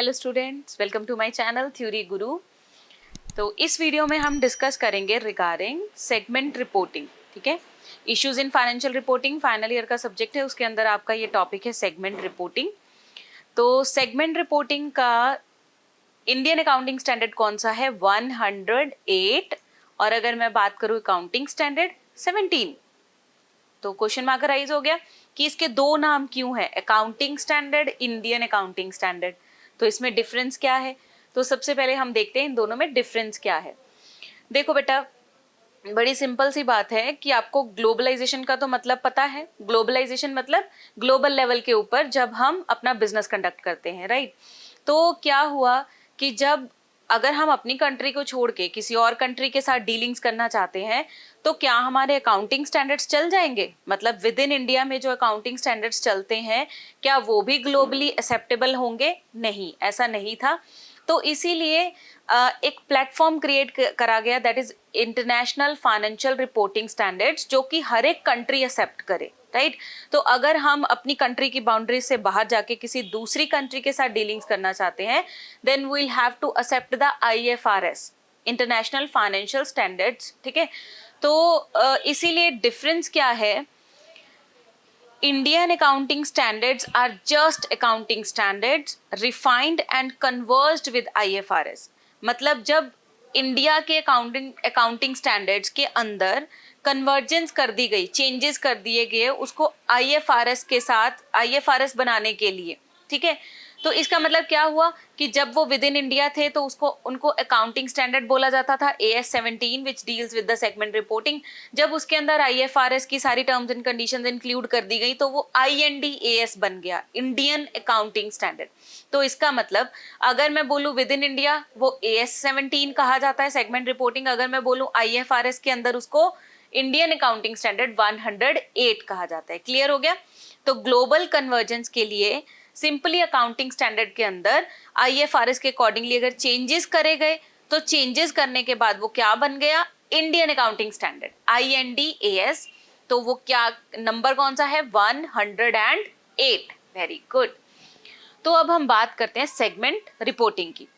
Hello students, welcome to my channel Theory Guru. तो इस video में हम डिस्कस करेंगे रिगार्डिंग सेगमेंट रिपोर्टिंग। ठीक है, issues in financial reporting final year का सब्जेक्ट है, उसके अंदर आपका ये टॉपिक है सेगमेंट रिपोर्टिंग। तो सेगमेंट रिपोर्टिंग का इंडियन अकाउंटिंग स्टैंडर्ड कौन सा है? 108। और अगर मैं बात करूँ अकाउंटिंग स्टैंडर्ड 17। तो क्वेश्चन मार्क राइज हो गया कि इसके दो नाम क्यों है, accounting standard, Indian accounting standard. तो इसमें डिफरेंस क्या है? तो सबसे पहले हम देखते हैं इन दोनों में डिफरेंस क्या है। देखो बेटा, बड़ी सिंपल सी बात है कि आपको ग्लोबलाइजेशन का तो मतलब पता है। ग्लोबलाइजेशन मतलब ग्लोबल लेवल के ऊपर जब हम अपना बिजनेस कंडक्ट करते हैं, राइट। तो क्या हुआ कि जब अगर हम अपनी कंट्री को छोड़ के किसी और कंट्री के साथ डीलिंग्स करना चाहते हैं तो क्या हमारे अकाउंटिंग स्टैंडर्ड्स चल जाएंगे? मतलब विद इन इंडिया में जो अकाउंटिंग स्टैंडर्ड्स चलते हैं क्या वो भी ग्लोबली एक्सेप्टेबल होंगे? नहीं, ऐसा नहीं था। तो इसीलिए एक प्लेटफॉर्म क्रिएट करा गया, that is international financial reporting standards, जो कि हर एक कंट्री एक्सेप्ट करे, राइट। तो अगर हम अपनी कंट्री की बाउंड्री से बाहर जाके किसी दूसरी कंट्री के साथ डीलिंग्स करना चाहते हैं then we will have to accept the IFRS, international financial standards. ठीक है, तो इसीलिए डिफरेंस क्या है? Indian accounting standards are just accounting standards refined and converged with IFRS। मतलब जब इंडिया के अकाउंटिंग स्टैंडर्ड्स के अंदर कन्वर्जेंस कर दी गई, चेंजेस कर दिए गए उसको IFRS के साथ, IFRS बनाने के लिए। ठीक है, तो इसका मतलब क्या हुआ कि जब वो विद इन इंडिया थे तो उनको अकाउंटिंग स्टैंडर्ड बोला जाता था AS17 which deals with the segment reporting. जब उसके अंदर IFRS की सारी टर्म्स एंड कंडीशंस इंक्लूड कर दी गई तो वो IND-AS बन गया, इंडियन अकाउंटिंग स्टैंडर्ड। तो इसका मतलब अगर मैं बोलूँ विद इन इंडिया वो AS17 कहा जाता है सेगमेंट रिपोर्टिंग, अगर मैं बोलूँ IFRS के अंदर उसको इंडियन अकाउंटिंग स्टैंडर्ड 108 कहा जाता है। क्लियर हो गया? तो ग्लोबल कन्वर्जेंस के लिए सिंपली अकाउंटिंग स्टैंडर्ड के अंदर IFRS के अकॉर्डिंगली अगर चेंजेस करे गए तो चेंजेस करने के बाद वो क्या बन गया? Indian accounting standard, IND-AS। तो वो क्या नंबर कौन सा है? 108। Very good. तो अब हम बात करते हैं सेगमेंट रिपोर्टिंग की।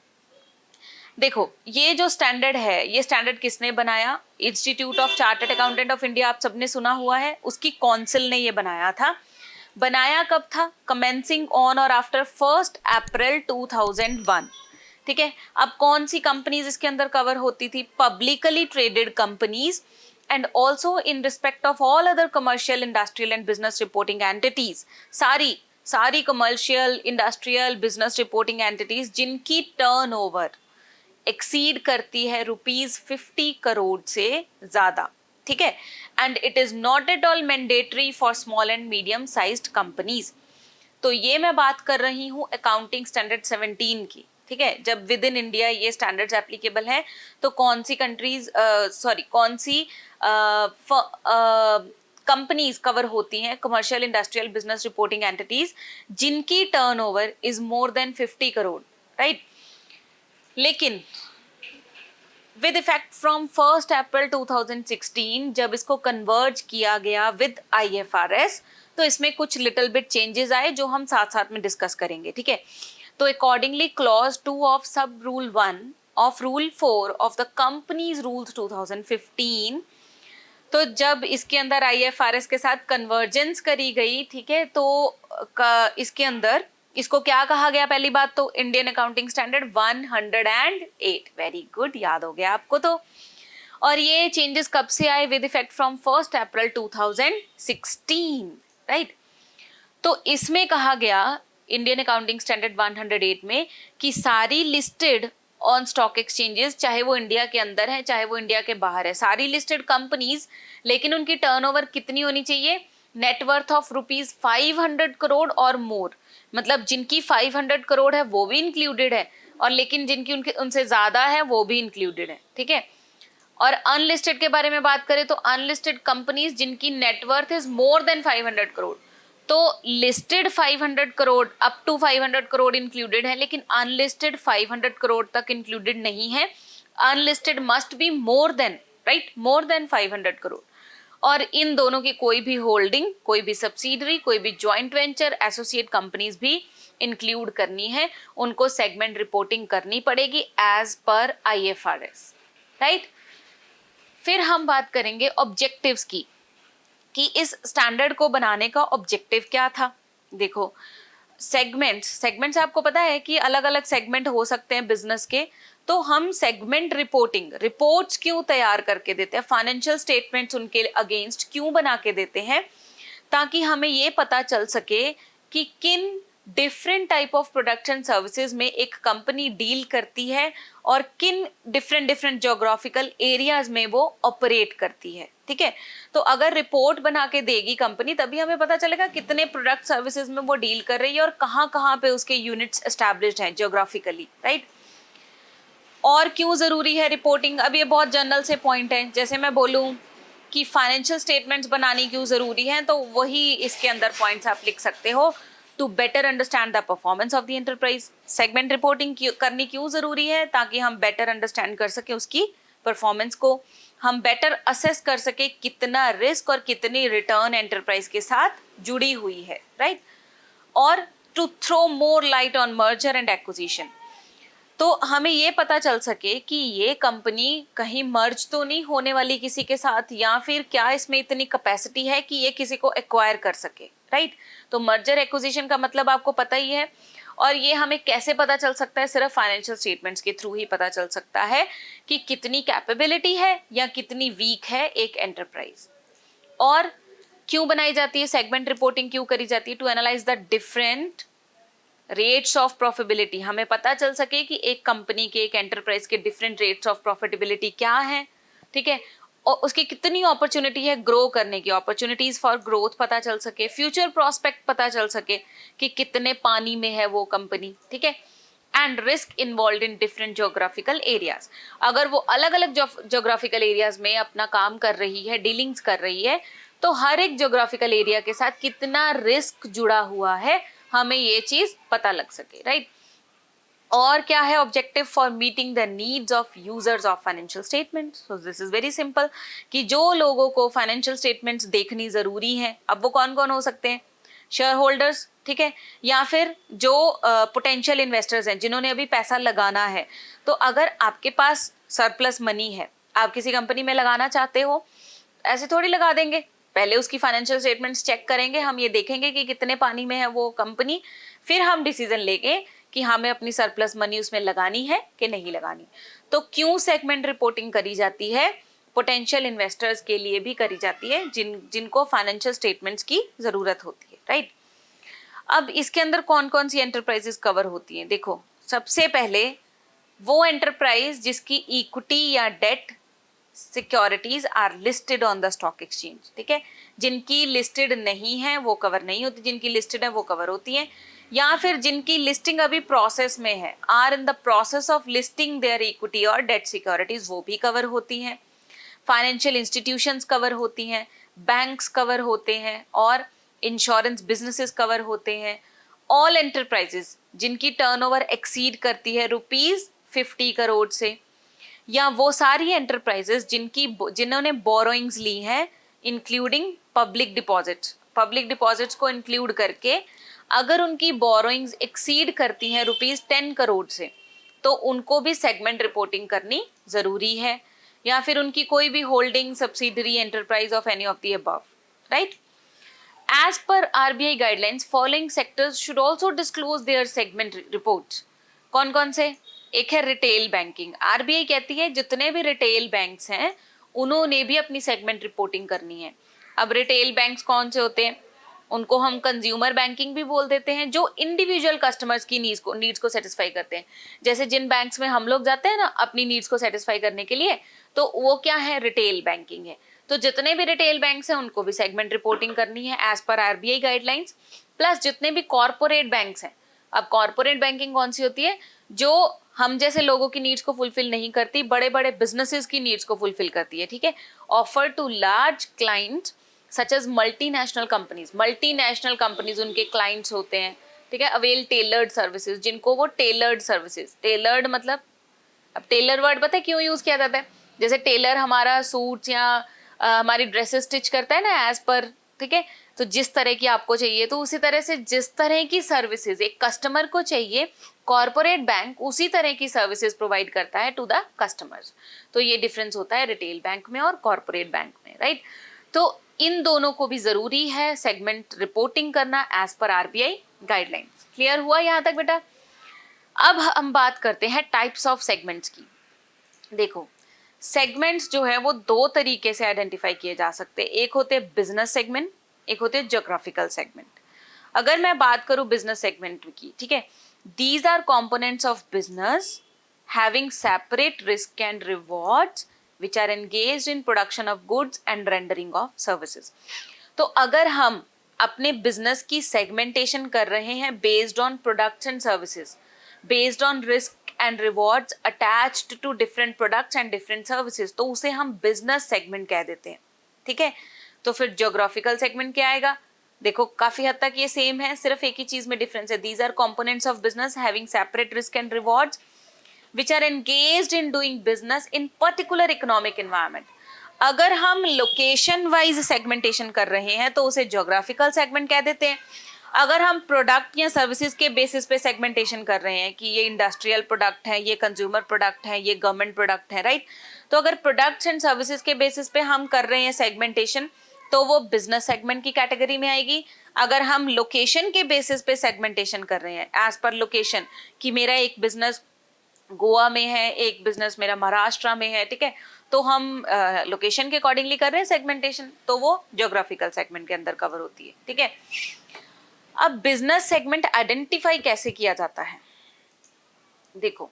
देखो, ये जो स्टैंडर्ड है, ये स्टैंडर्ड किसने बनाया? Institute of chartered accountant of India, आप सबने सुना हुआ है, उसकी काउंसिल ने ये बनाया था। बनाया कब था? कमेंसिंग ऑन और आफ्टर 1 अप्रैल 2001। ठीक है, अब कौन सी कंपनीज इसके अंदर कवर होती थी? Publicly traded companies and also in respect of all other commercial, industrial and business reporting entities. सारी commercial, industrial, business reporting entities जिनकी टर्नओवर एक्सीड करती है ₹50 करोड़ से ज्यादा। ठीक है, and it is not at all mandatory for small and medium sized companies. तो ये मैं बात कर रही हूँ अकाउंटिंग स्टैंडर्ड 17 की। ठीक है, जब विद इन इंडिया ये स्टैंडर्ड्स एप्लीकेबल हैं तो कौन सी कंट्रीज कौन सी कंपनीज कवर होती हैं? Commercial, industrial, business reporting entities जिनकी turnover is more than 50 crore, right. लेकिन विद इफेक्ट फ्रॉम 1 अप्रैल 2016 जब इसको कन्वर्ज किया गया विद IFRS तो इसमें कुछ लिटिल बिट चेंजेस आए जो हम साथ साथ में डिस्कस करेंगे। ठीक है, तो अकॉर्डिंगली क्लॉज 2 ऑफ सब rule 1 of rule 4 of the companies rules 2015, तो जब इसके अंदर IFRS के साथ कन्वर्जेंस करी गई, ठीक है, तो इसके अंदर इसको क्या कहा गया? पहली बात तो Indian accounting standard 108। Very good, याद हो गया आपको। तो और ये चेंजेस कब से आए? With effect from 1 April 2016, right. तो इसमें कहा गया इंडियन अकाउंटिंग स्टैंडर्ड 108 में कि सारी लिस्टेड ऑन स्टॉक एक्सचेंजेस, चाहे वो इंडिया के अंदर है चाहे वो इंडिया के बाहर है, सारी लिस्टेड कंपनीज, लेकिन उनकी टर्नओवर कितनी होनी चाहिए? नेटवर्थ ऑफ ₹500 करोड़ और मोर। मतलब जिनकी 500 करोड़ है वो भी इंक्लूडेड है, और लेकिन जिनकी उनसे ज्यादा है वो भी इंक्लूडेड है। ठीक है, और अनलिस्टेड के बारे में बात करें तो अनलिस्टेड कंपनीज जिनकी net worth is more than 500 crore. तो listed 500 crore up to 500 crore included है, लेकिन अनलिस्टेड 500 करोड़ तक इंक्लूडेड नहीं है। Unlisted must be more than, right, more than 500 crore. और इन दोनों की कोई भी होल्डिंग, कोई भी सब्सिडरी, कोई भी जॉइंट वेंचर, एसोसिएट कंपनीज भी इंक्लूड करनी है, उनको सेगमेंट रिपोर्टिंग करनी पड़ेगी एज पर IFRS, राइट। फिर हम बात करेंगे ऑब्जेक्टिव्स की, कि इस स्टैंडर्ड को बनाने का ऑब्जेक्टिव क्या था। देखो, सेगमेंट्स आपको पता है कि अलग अलग सेगमेंट हो सकते हैं बिजनेस के, तो हम सेगमेंट रिपोर्टिंग, रिपोर्ट्स क्यों तैयार करके देते हैं, फाइनेंशियल स्टेटमेंट्स उनके अगेंस्ट क्यों बना के देते हैं, ताकि हमें ये पता चल सके कि किन different type of products and services में एक कंपनी डील करती है और किन डिफरेंट ज्योग्राफिकल एरियाज में वो ऑपरेट करती है, ठीक है। तो अगर रिपोर्ट बना के देगी कंपनी, तभी हमें पता चलेगा कितने प्रोडक्ट सर्विसेज में वो डील कर रही है और कहाँ पे उसके यूनिट्स एस्टैब्लिश्ड हैं ज्योग्राफिकली, राइट। और क्यों जरूरी है रिपोर्टिंग, अब ये बहुत जनरल से पॉइंट है। जैसे मैं बोलूं कि फाइनेंशियल स्टेटमेंट्स बनानी क्यों जरूरी है, तो वही इसके अंदर पॉइंट्स आप लिख सकते हो। To better understand the performance of the enterprise, segment reporting करनी क्यों जरूरी है, ताकि हम बेटर अंडरस्टैंड कर सके उसकी परफॉर्मेंस को, हम बेटर असेस कर सके कितना रिस्क और कितनी रिटर्न एंटरप्राइज के साथ जुड़ी हुई है, राइट। और to throw more light on merger and acquisition, तो हमें ये पता चल सके कि ये कंपनी कहीं मर्ज तो नहीं होने वाली किसी के साथ, या फिर क्या इसमें इतनी कैपेसिटी है कि ये किसी को एक्वायर कर सके, राइट। तो मर्जर एक्विजिशन का मतलब आपको पता ही है, और ये हमें कैसे पता चल सकता है, सिर्फ फाइनेंशियल स्टेटमेंट्स के थ्रू ही पता चल सकता है कि कितनी कैपेबिलिटी है या कितनी वीक है एक एंटरप्राइज। और क्यों बनाई जाती है सेगमेंट रिपोर्टिंग, क्यों करी जाती है, to analyse the different rates of profitability, हमें पता चल सके कि एक कंपनी के, एक एंटरप्राइज के डिफरेंट रेट्स ऑफ प्रॉफिटेबिलिटी क्या है, ठीक है, और उसकी कितनी अपॉर्चुनिटी है ग्रो करने की, अपॉर्चुनिटीज फॉर ग्रोथ पता चल सके, फ्यूचर प्रोस्पेक्ट पता चल सके कि कितने पानी में है वो कंपनी, ठीक है। And risk involve in different geographical areas, अगर वो अलग अलग ज्योग्राफिकल एरियाज में अपना काम कर रही है, डीलिंग्स कर रही है, तो हर एक ज्योग्राफिकल एरिया के साथ कितना रिस्क जुड़ा हुआ है, हमें ये चीज पता लग सके, राइट। और क्या है objective, for meeting the needs of users of financial statements. So this is very simple, कि जो लोगों को फाइनेंशियल स्टेटमेंट्स देखनी जरूरी है, अब वो कौन कौन हो सकते हैं, शेयर होल्डर्स, ठीक है, या फिर जो पोटेंशियल इन्वेस्टर्स हैं जिन्होंने अभी पैसा लगाना है। तो अगर आपके पास सरप्लस मनी है, आप किसी कंपनी में लगाना चाहते हो, ऐसे थोड़ी लगा देंगे, पहले उसकी फाइनेंशियल स्टेटमेंट्स चेक करेंगे, हम ये देखेंगे कि कितने पानी में है वो कंपनी, फिर हम डिसीजन लेंगे कि हमें अपनी सरप्लस मनी उसमें लगानी है कि नहीं लगानी। तो क्यों सेगमेंट रिपोर्टिंग करी जाती है, पोटेंशियल इन्वेस्टर्स के लिए भी करी जाती है जिनको फाइनेंशियल स्टेटमेंट्स की जरूरत होती है, राइट। अब इसके अंदर कौन कौन सी एंटरप्राइजेस कवर होती हैं, देखो, सबसे पहले वो एंटरप्राइज जिसकी इक्विटी या debt securities are listed on the stock exchange, ठीक है, जिनकी लिस्टेड नहीं है वो कवर नहीं होती, जिनकी लिस्टेड है वो कवर होती है, या फिर जिनकी लिस्टिंग अभी प्रोसेस में है, are in the process of listing their equity और डेट सिक्योरिटीज, वो भी कवर होती हैं। फाइनेंशियल इंस्टीट्यूशंस कवर होती हैं, बैंक्स कवर होते हैं, और इंश्योरेंस बिजनेसेस कवर होते हैं। ऑल एंटरप्राइजेस जिनकी टर्नओवर एक्सीड करती है ₹50 करोड़ से, या वो सारी एंटरप्राइजेस जिन्होंने बोरोइंग्स ली हैं इंक्लूडिंग पब्लिक डिपॉजिट्स को इंक्लूड करके, अगर उनकी बोरोइंग्स एक्सीड करती हैं ₹10 करोड़ से, तो उनको भी सेगमेंट रिपोर्टिंग करनी जरूरी है, या फिर उनकी कोई भी holding, subsidiary, enterprise of any of the above, right. As per RBI guidelines, following sectors should also disclose their segment reports. कौन कौन से, एक है रिटेल बैंकिंग, RBI कहती है जितने भी रिटेल बैंक्स हैं उन्होंने भी अपनी सेगमेंट रिपोर्टिंग करनी है। अब रिटेल बैंक्स कौन से होते हैं, उनको हम कंज्यूमर बैंकिंग भी बोल देते हैं, जो इंडिविजुअल कस्टमर्स की नीड्स को सेटिस्फाई करते हैं। जैसे जिन बैंक्स में हम लोग जाते हैं ना अपनी नीड्स को सेटिस्फाई करने के लिए, तो वो क्या है, रिटेल बैंकिंग है। तो जितने भी रिटेल बैंक्स हैं उनको भी सेगमेंट रिपोर्टिंग करनी है as per RBI guidelines. Plus जितने भी कॉर्पोरेट बैंक्स हैं, अब कॉर्पोरेट बैंकिंग कौन सी होती है, जो हम जैसे लोगों की नीड्स को फुलफिल नहीं करती, बड़े बड़े बिजनेसेस की नीड्स को फुलफिल करती है, ठीक है। Offer to large clients such as multinational companies उनके क्लाइंट्स होते हैं, ठीक है। अवेल टेलर्ड सर्विसेज, जिनको वो टेलर्ड मतलब, अब टेलर वर्ड पता है क्यों यूज किया जाता है, जैसे टेलर हमारा सूट्स या हमारी ड्रेसेस स्टिच करता है ना एज पर, ठीक है, तो जिस तरह की आपको चाहिए, तो उसी तरह से जिस तरह की सर्विसेज एक कस्टमर को चाहिए, कॉर्पोरेट बैंक उसी तरह की सर्विसेज प्रोवाइड करता है टू द कस्टमर्स। तो ये डिफरेंस होता है रिटेल बैंक में और कॉर्पोरेट बैंक में, राइट। तो इन दोनों को भी जरूरी है सेगमेंट रिपोर्टिंग करना as per RBI guidelines. Clear हुआ यहाँ तक बेटा? अब हम बात करते हैं टाइप्स ऑफ सेगमेंट्स की। देखो, सेगमेंट्स जो है वो दो तरीके से आइडेंटिफाई किए जा सकते हैं, एक होते हैं बिजनेस सेगमेंट, एक होते हैं ज्योग्राफिकल सेगमेंट। अगर मैं बात करूं बिजनेस सेगमेंट की, ठीक है, these are components of business having separate risk and rewards which are engaged in production of goods and rendering of services. तो अगर हम अपने बिजनेस की सेगमेंटेशन कर रहे हैं based on products and services, based on risk and rewards attached to different products and different services, तो उसे हम business segment कह देते हैं, ठीक है। तो फिर geographical segment क्या आएगा? देखो काफी हद तक ये सेम है, सिर्फ एक ही चीज में डिफरेंस है। These are components of business having separate risk and rewards which are engaged in doing business in particular economic environment। अगर हम लोकेशन वाइज सेगमेंटेशन कर रहे हैं तो उसे ज्योग्राफिकल सेगमेंट कह देते हैं। अगर हम प्रोडक्ट या सर्विसेज के बेसिस पे सेगमेंटेशन कर रहे हैं कि ये इंडस्ट्रियल प्रोडक्ट है, ये कंज्यूमर प्रोडक्ट है, ये गवर्नमेंट प्रोडक्ट है, राइट, तो अगर प्रोडक्ट्स एंड सर्विसेज के बेसिस पे हम कर रहे हैं सेगमेंटेशन तो वो बिजनेस सेगमेंट की कैटेगरी में आएगी। अगर हम लोकेशन के बेसिस पे सेगमेंटेशन कर रहे हैं एज पर लोकेशन कि मेरा एक बिजनेस गोवा में है, एक बिजनेस मेरा महाराष्ट्र में है, ठीक है, तो हम लोकेशन के अकॉर्डिंगली कर रहे हैं सेगमेंटेशन, तो वो ज्योग्राफिकल सेगमेंट के अंदर कवर होती है, ठीक है। अब बिजनेस सेगमेंट आइडेंटिफाई कैसे किया जाता है? देखो,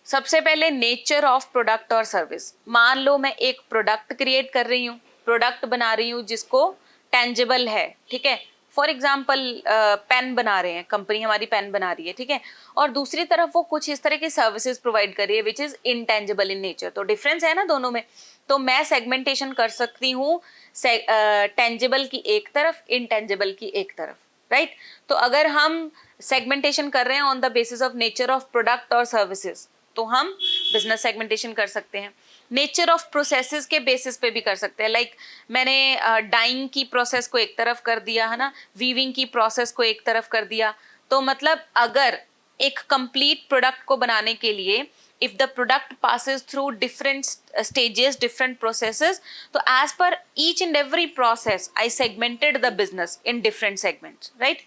सबसे पहले नेचर ऑफ प्रोडक्ट और सर्विस। मान लो मैं एक प्रोडक्ट क्रिएट कर रही हूँ, प्रोडक्ट बना रही हूँ जिसको टेंजिबल है, ठीक है, फॉर एग्जाम्पल पेन बना रहे हैं, कंपनी हमारी पेन बना रही है, ठीक है, और दूसरी तरफ वो कुछ इस तरह की सर्विसेज प्रोवाइड कर रही है which is intangible in nature. तो डिफरेंस है ना दोनों में। तो मैं सेगमेंटेशन कर सकती हूँ टेंजिबल की एक तरफ, इनटेंजिबल की एक तरफ, राइट। तो अगर हम सेगमेंटेशन कर रहे हैं on the basis of nature of product और सर्विसेज तो हम बिजनेस सेगमेंटेशन कर सकते हैं। नेचर ऑफ प्रोसेसेस के बेसिस पे भी कर सकते हैं, लाइक मैंने डाइंग की प्रोसेस को एक तरफ कर दिया है ना, वीविंग की प्रोसेस को एक तरफ कर दिया। तो मतलब अगर एक कंप्लीट प्रोडक्ट को बनाने के लिए if the product passes through different stages, different processes, so as per each and every process I segmented the business in different segments, right।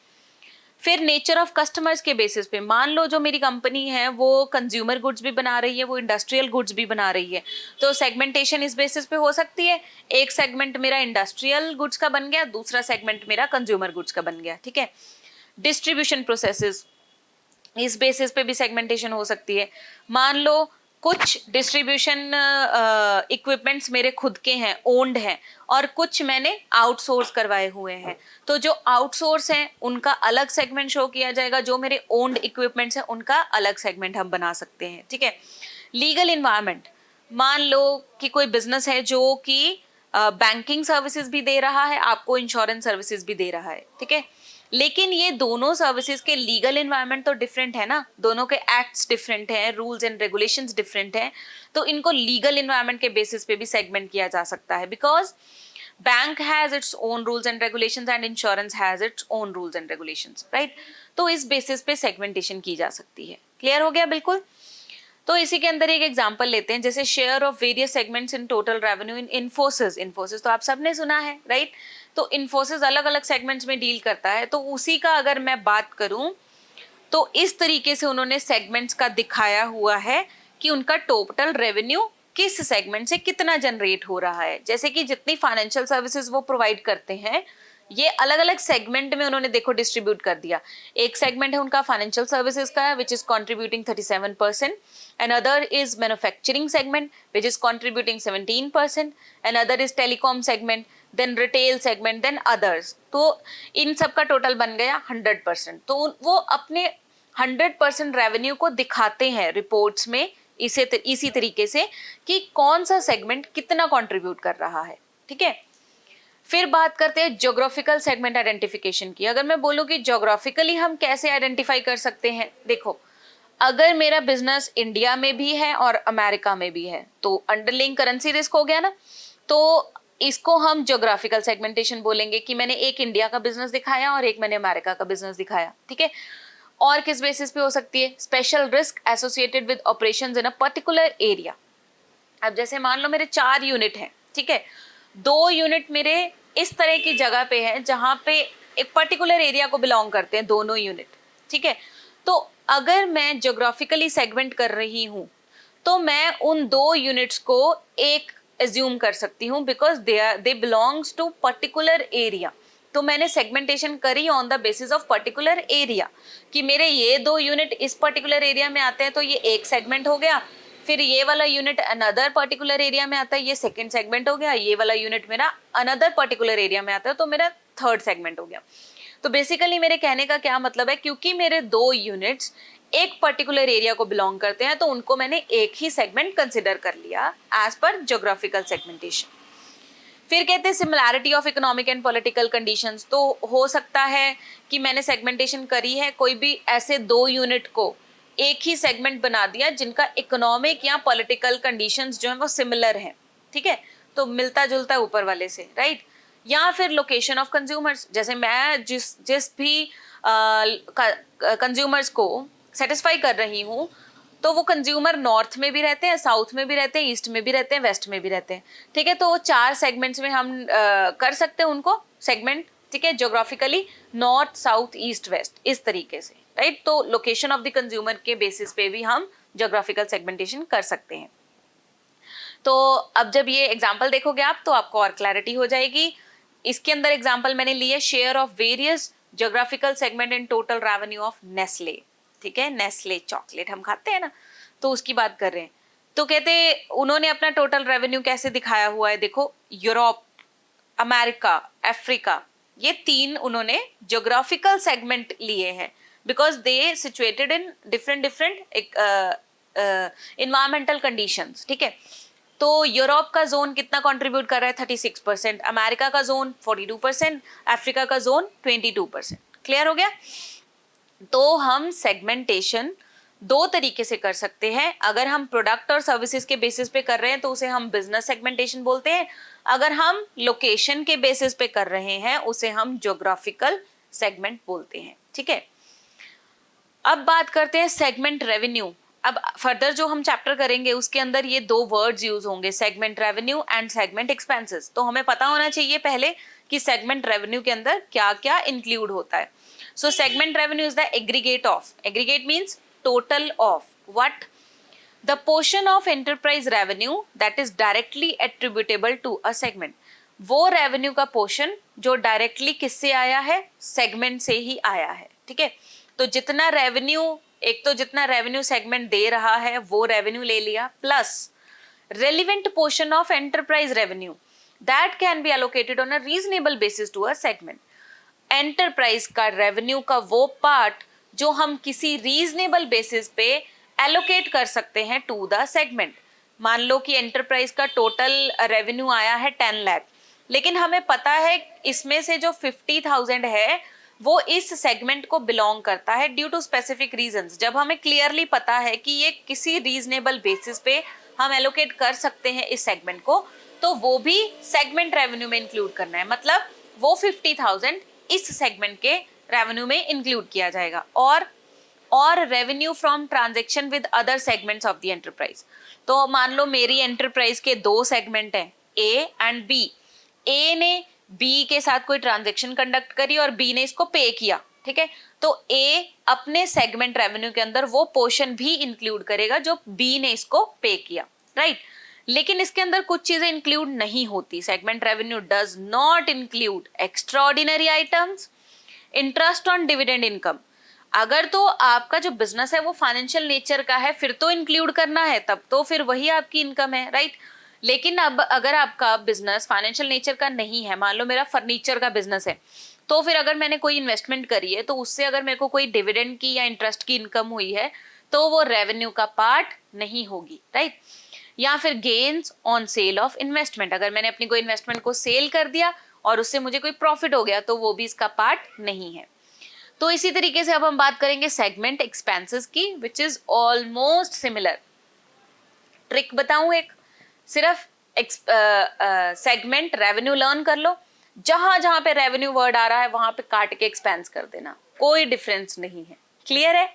फिर नेचर ऑफ कस्टमर्स के बेसिस पे, मान लो जो मेरी कंपनी है वो कंज्यूमर गुड्स भी बना रही है, वो इंडस्ट्रियल गुड्स भी बना रही है, तो सेगमेंटेशन इस बेसिस पे हो सकती है। एक सेगमेंट मेरा इंडस्ट्रियल गुड्स का बन गया, दूसरा सेगमेंट मेरा कंज्यूमर गुड्स का बन गया, ठीक है। डिस्ट्रीब्यूशन प्रोसेसेस, इस बेसिस पे भी सेगमेंटेशन हो सकती है। मान लो कुछ डिस्ट्रीब्यूशन इक्विपमेंट्स मेरे खुद के हैं, ओन्ड हैं, और कुछ मैंने आउटसोर्स करवाए हुए हैं, तो जो आउटसोर्स हैं उनका अलग सेगमेंट शो किया जाएगा, जो मेरे ओन्ड इक्विपमेंट्स हैं उनका अलग सेगमेंट हम बना सकते हैं, ठीक है। लीगल इन्वायरमेंट, मान लो कि कोई बिजनेस है जो कि बैंकिंग सर्विसेज भी दे रहा है, आपको इंश्योरेंस सर्विसेज भी दे रहा है, ठीक है, लेकिन ये दोनों सर्विसेज के लीगल एनवायरनमेंट तो डिफरेंट है ना, दोनों के एक्ट्स डिफरेंट हैं, रूल्स एंड रेगुलेशंस डिफरेंट हैं, तो इनको लीगल एनवायरनमेंट के बेसिस पे भी सेगमेंट किया जा सकता है, because bank has its own rules and regulations and insurance has its own rules and regulations, right. तो इस बेसिस पे सेगमेंटेशन की जा सकती है। क्लियर हो गया बिल्कुल? तो इसी के अंदर एक एग्जांपल लेते हैं, जैसे share of various segments in total revenue in Infosys. Infosys तो आप सबने सुना है, राइट। तो इन्फोसिस अलग अलग सेगमेंट्स में डील करता है, तो उसी का अगर मैं बात करूं तो इस तरीके से उन्होंने सेगमेंट्स का दिखाया हुआ है कि उनका टोटल रेवेन्यू किस सेगमेंट से कितना जनरेट हो रहा है। जैसे कि जितनी फाइनेंशियल सर्विसेज वो प्रोवाइड करते हैं, ये अलग अलग सेगमेंट में उन्होंने देखो डिस्ट्रीब्यूट कर दिया। एक सेगमेंट है उनका फाइनेंशियल सर्विसेज का which is contributing 37%, another is manufacturing segment which is contributing 17%, another is telecom segment, then retail segment, then others। तो इन सब का टोटल बन गया 100%। तो वो अपने 100% रेवेन्यू को दिखाते हैं रिपोर्ट्स में इसी तरीके से कि कौन सा सेगमेंट कितना कंट्रीब्यूट कर रहा है, ठीक है। फिर बात करते हैं ज्योग्राफिकल सेगमेंट आइडेंटिफिकेशन की। अगर मैं बोलूँ कि ज्योग्राफिकली हम कैसे आइडेंटिफाई कर सकते हैं, देखो अगर मेरा बिजनेस इंडिया में भी है और अमेरिका में भी है तो अंडरलाइंग करेंसी रिस्क हो गया ना। तो इसको हम ज्योग्राफिकल सेगमेंटेशन बोलेंगे कि मैंने एक इंडिया का बिजनेस दिखाया और एक मैंने अमेरिका का बिजनेस दिखाया, ठीक है। और किस बेसिस पे हो सकती है? Special risk associated with operations in a particular area. अब जैसे मान लो मेरे 4 यूनिट हैं, ठीक है, 2 यूनिट मेरे इस तरह की जगह पे है जहां पे एक पर्टिकुलर एरिया को बिलोंग करते हैं दोनों यूनिट, ठीक है। तो अगर मैं ज्योग्राफिकली सेगमेंट कर रही हूं तो मैं उन 2 यूनिट्स को एक एज्यूम कर सकती हूँ because they belongs to particular area. तो मैंने सेगमेंटेशन करी on the basis of particular area कि मेरे ये 2 यूनिट इस पर्टिकुलर एरिया में आते हैं तो ये एक सेगमेंट हो गया, फिर ये वाला यूनिट अनदर पर्टिकुलर एरिया में आता है, ये सेकंड सेगमेंट हो गया, ये वाला यूनिट मेरा अनदर पर्टिकुलर एरिया में आता है तो मेरा थर्ड सेगमेंट हो गया। तो बेसिकली मेरे कहने का क्या मतलब है, क्योंकि मेरे 2 यूनिट्स एक पर्टिकुलर एरिया को बिलोंग करते हैं तो उनको मैंने एक ही सेगमेंट कंसिडर कर लिया एज पर ज्योग्राफिकल सेगमेंटेशन। फिर कहते हैं similarity of economic and political conditions. तो हो सकता है कि मैंने सेगमेंटेशन करी है, कोई भी ऐसे 2 यूनिट को एक ही सेगमेंट बना दिया जिनका इकोनॉमिक या पॉलिटिकल कंडीशंस जो है वो सिमिलर हैं, ठीक है, तो मिलता जुलता है ऊपर वाले से, राइट। या फिर लोकेशन ऑफ कंज्यूमर्स, जैसे मैं जिस भी कंज्यूमर्स को सेटिस्फाई कर रही हूँ तो वो कंज्यूमर नॉर्थ में भी रहते हैं, साउथ में भी रहते हैं, ईस्ट में भी रहते हैं, वेस्ट में भी रहते हैं, ठीक है। तो 4 सेगमेंट्स में हम कर सकते हैं उनको सेगमेंट, ठीक है, geographically north south east west इस तरीके से, राइट। तो लोकेशन ऑफ द कंज्यूमर के बेसिस पे भी हम ज्योग्राफिकल सेगमेंटेशन कर सकते हैं। तो अब जब ये एग्जाम्पल देखोगे आप तो आपको और क्लैरिटी हो जाएगी। इसके अंदर एग्जाम्पल मैंने लिए share of various geographical segment in total revenue of Nestle, ठीक है, नेस्ले चॉकलेट हम खाते हैं ना, तो उसकी बात कर रहे हैं। तो कहते उन्होंने अपना टोटल रेवेन्यू कैसे दिखाया हुआ है, देखो यूरोप, अमेरिका, अफ्रीका, ये 3 उन्होंने ज्योग्राफिकल सेगमेंट लिए हैं because they situated in different environmental conditions, ठीक है। तो यूरोप का जोन कितना कंट्रीब्यूट कर रहा है? 36%, अमेरिका का जोन 42%, अफ्रीका का जोन 22%। क्लियर हो गया? तो हम सेगमेंटेशन 2 तरीके से कर सकते हैं। अगर हम प्रोडक्ट और सर्विसेज के बेसिस पे कर रहे हैं तो उसे हम बिजनेस सेगमेंटेशन बोलते हैं, अगर हम लोकेशन के बेसिस पे कर रहे हैं उसे हम ज्योग्राफिकल सेगमेंट बोलते हैं, ठीक है। अब बात करते हैं सेगमेंट रेवेन्यू। अब फर्दर जो हम चैप्टर करेंगे उसके अंदर ये 2 वर्ड्स यूज होंगे, segment revenue and segment expenses. तो हमें पता होना चाहिए पहले कि सेगमेंट रेवेन्यू के अंदर क्या क्या इंक्लूड होता है। So segment revenue is the aggregate means total of what? The portion of enterprise revenue that is directly attributable to a segment. वो revenue का portion जो directly किससे आया है? segment से ही आया है, ठीक है। तो जितना revenue, एक तो जितना revenue segment दे रहा है वो revenue ले लिया, plus relevant portion of enterprise revenue that can be allocated on a reasonable basis to a segment. Enterprise का रेवेन्यू का वो पार्ट जो हम किसी रीजनेबल बेसिस पे एलोकेट कर सकते हैं टू द सेगमेंट। मान लो कि एंटरप्राइज का टोटल रेवेन्यू आया है 10 लाख, लेकिन हमें पता है इसमें से जो 50,000 है वो इस सेगमेंट को बिलोंग करता है ड्यू टू स्पेसिफिक रीजंस। जब हमें क्लियरली पता है कि ये किसी रीजनेबल बेसिस पे हम एलोकेट कर सकते हैं इस सेगमेंट को, तो वो भी सेगमेंट रेवेन्यू में इंक्लूड करना है, मतलब वो 50,000 इस सेगमेंट के रेवेन्यू में इंक्लूड किया जाएगा। और revenue from transaction with other segments of the enterprise. तो मान लो मेरी एंटरप्राइज के 2 सेगमेंट हैं, ए एंड बी। ए ने बी के साथ कोई ट्रांजैक्शन कंडक्ट करी और बी ने इसको पे किया, ठीक है। तो ए अपने सेगमेंट रेवेन्यू के अंदर वो पोर्शन भी इंक्लूड करेगा जो बी ने इसको पे किया, राइट। लेकिन इसके अंदर कुछ चीजें इंक्लूड नहीं होती। Segment revenue does not include extraordinary items, interest on dividend income. अगर तो आपका जो बिजनेस है वो फाइनेंशियल नेचर का है फिर तो इंक्लूड करना है, तब तो फिर वही आपकी इनकम है, राइट। लेकिन अब अगर आपका बिजनेस फाइनेंशियल नेचर का नहीं है, मान लो मेरा फर्नीचर का बिजनेस है, तो फिर अगर मैंने कोई इन्वेस्टमेंट करी है तो उससे अगर मेरे को कोई डिविडेंड की या इंटरेस्ट की इनकम हुई है तो वो रेवेन्यू का पार्ट नहीं होगी, राइट। या फिर gains on sale of investment, अगर मैंने अपनी कोई इन्वेस्टमेंट को सेल कर दिया और उससे मुझे कोई प्रॉफिट हो गया तो वो भी इसका पार्ट नहीं है। तो इसी तरीके से अब हम बात करेंगे सेगमेंट एक्सपेंसेस की, which is almost similar. Trick बताऊं एक, सिर्फ सेगमेंट रेवेन्यू लर्न कर लो, जहां जहां पे रेवेन्यू वर्ड आ रहा है वहां पे काट के एक्सपेंस कर देना, कोई डिफरेंस नहीं है। क्लियर है?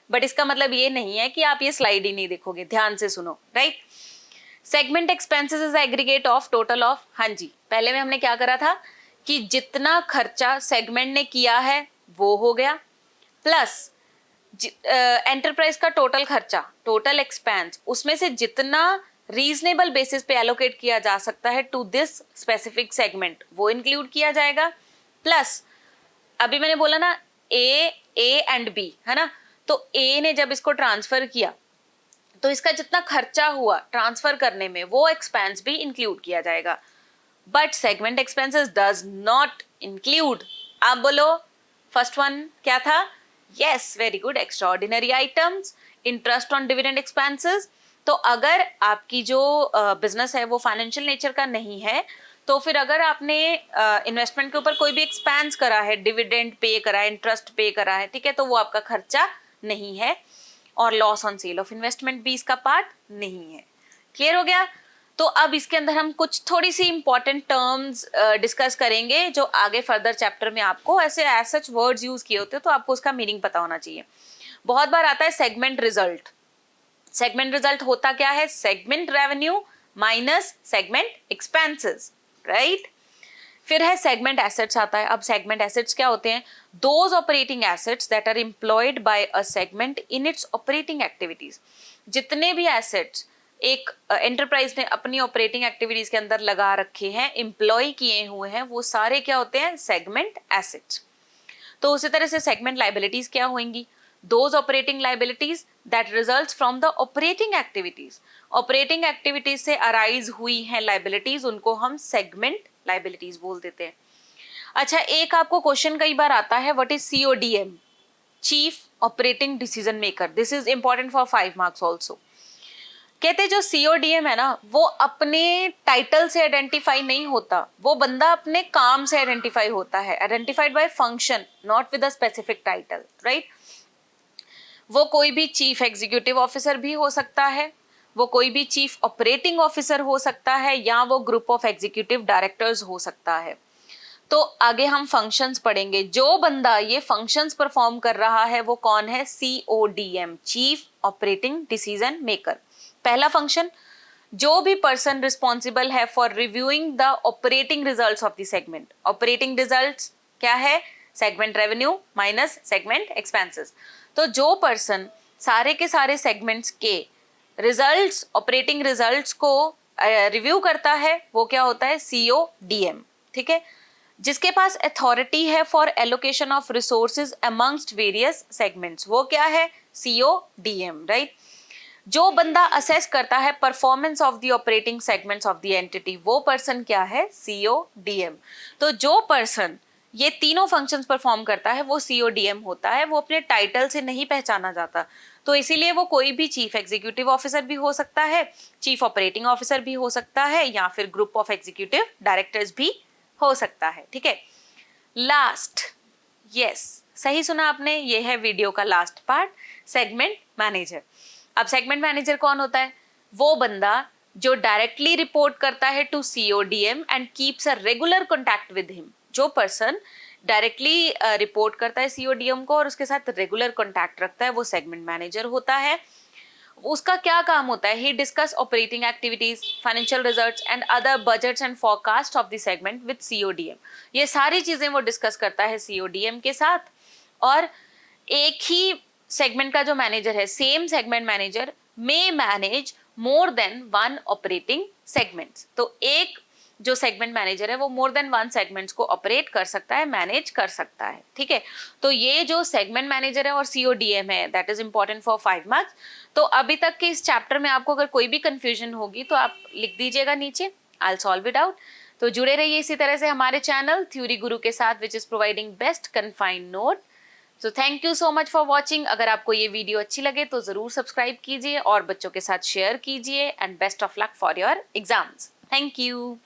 बट इसका मतलब ये नहीं है कि आप ये स्लाइड ही नहीं देखोगे, ध्यान से सुनो, right. Segment expenses is aggregate of total of, हाँ जी, पहले में हमने क्या करा था कि जितना खर्चा सेगमेंट ने किया है वो हो गया, प्लस एंटरप्राइज का टोटल खर्चा, टोटल एक्सपेंस, उसमें से जितना रीजनेबल बेसिस पे एलोकेट किया जा सकता है टू दिस स्पेसिफिक सेगमेंट वो इंक्लूड किया जाएगा, प्लस अभी मैंने बोला ना ए एंड बी, है ना, तो ए ने जब इसको ट्रांसफर किया तो इसका जितना खर्चा हुआ ट्रांसफर करने में वो एक्सपेंस भी इंक्लूड किया जाएगा, but segment expenses does not include, आप बोलो फर्स्ट वन क्या था? Yes, very good, extraordinary items, interest on dividend expenses. तो अगर आपकी जो बिजनेस है वो फाइनेंशियल नेचर का नहीं है, तो फिर अगर आपने इन्वेस्टमेंट के ऊपर कोई भी एक्सपेंस करा है, डिविडेंड पे करा है, इंटरेस्ट पे करा है, ठीक है, तो वो आपका खर्चा नहीं है, और loss on sale of investment भी इसका पार्ट नहीं है। क्लियर हो गया? तो अब इसके अंदर हम कुछ थोड़ी सी इंपॉर्टेंट टर्म्स डिस्कस करेंगे जो आगे फर्दर चैप्टर में आपको ऐसे एज सच वर्ड्स यूज किए होते हैं तो आपको उसका मीनिंग पता होना चाहिए। बहुत बार आता है सेगमेंट रिजल्ट। सेगमेंट रिजल्ट होता क्या है? Segment revenue minus segment expenses, right. फिर है सेगमेंट एसेट्स आता है। अब सेगमेंट एसेट्स क्या होते हैं? Those operating assets that are employed by a segment in its operating activities. जितने भी एसेट्स एक एंटरप्राइज ने अपनी ऑपरेटिंग एक्टिविटीज के अंदर लगा रखे हैं, एम्प्लॉय किए हुए हैं, वो सारे क्या होते हैं? Segment assets. तो उसी तरह से सेगमेंट लाइबिलिटीज क्या होंगी? Those operating liabilities that results from the operating activities. Operating activities से अराइज हुई हैं लाइबिलिटीज, उनको हम सेगमेंट लाइबिलिटीज बोल देते हैं। अच्छा, एक आपको क्वेश्चन कई बार आता है, what is CODM? Chief operating decision maker. This is important for 5 marks also. कहते जो CODM है ना, वो अपने टाइटल से आइडेंटिफाई नहीं होता, वो बंदा अपने काम से आइडेंटिफाई होता है, identified by function, not with a specific title, right. वो कोई भी चीफ एग्जीक्यूटिव ऑफिसर भी हो सकता है, वो कोई भी चीफ ऑपरेटिंग ऑफिसर हो सकता है, या वो ग्रुप ऑफ एग्जीक्यूटिव डायरेक्टर्स हो सकता है। तो आगे हम फंक्शंस पढ़ेंगे। जो बंदा ये फंक्शंस परफॉर्म कर रहा है वो कौन है? CODM, chief operating decision maker. पहला फंक्शन, जो भी पर्सन रिस्पॉन्सिबल है for reviewing the operating results of the segment. Operating results क्या है? Segment revenue minus segment expenses. तो जो पर्सन सारे के सारे सेगमेंट्स के रिजल्ट्स, ऑपरेटिंग रिजल्ट्स को रिव्यू करता है वो क्या होता है? CODM, ठीक है। जिसके पास अथॉरिटी है for allocation of resources amongst various segments, वो क्या है? CODM, right. जो बंदा असेस करता है performance of the operating segments of the entity, वो पर्सन क्या है? CODM। तो जो पर्सन ये तीनों फंक्शंस परफॉर्म करता है वो CODM होता है, वो अपने टाइटल से नहीं पहचाना जाता। तो इसीलिए वो कोई भी चीफ एग्जीक्यूटिव ऑफिसर भी हो सकता है, चीफ ऑपरेटिंग ऑफिसर भी हो सकता है, या फिर ग्रुप ऑफ एग्जीक्यूटिव डायरेक्टर्स भी हो सकता है, ठीक है। लास्ट, यस, सही सुना आपने, ये है वीडियो का लास्ट पार्ट, सेगमेंट मैनेजर। अब सेगमेंट मैनेजर कौन होता है? वो बंदा जो डायरेक्टली रिपोर्ट करता है to CODM and keeps a regular contact with him. जो पर्सन डायरेक्टली रिपोर्ट करता है CODM को और उसके साथ रेगुलर कॉन्टैक्ट रखता है वो सेगमेंट मैनेजर होता है। उसका क्या काम होता है? He discuss operating activities, financial results and other budgets and forecast of the segment with CODM। ये सारी चीजें वो डिस्कस करता है CODM के साथ। और एक ही सेगमेंट का जो मैनेजर है, same segment manager may manage more than 1 operating segments. तो एक जो सेगमेंट मैनेजर है वो मोर देन 1 सेगमेंट्स को ऑपरेट कर सकता है, मैनेज कर सकता है, ठीक है। तो ये जो सेगमेंट मैनेजर है और CODM है, that is important for 5 marks. तो अभी तक के इस चैप्टर में आपको अगर कोई भी कंफ्यूजन होगी तो आप लिख दीजिएगा नीचे, I will solve it out. तो जुड़े रहिए इसी तरह से हमारे चैनल थ्योरी गुरु के साथ, which is providing best confined note. So thank you so much for watching. अगर आपको ये वीडियो अच्छी लगे तो जरूर सब्सक्राइब कीजिए और बच्चों के साथ शेयर कीजिए, and best of luck for your exams. Thank you.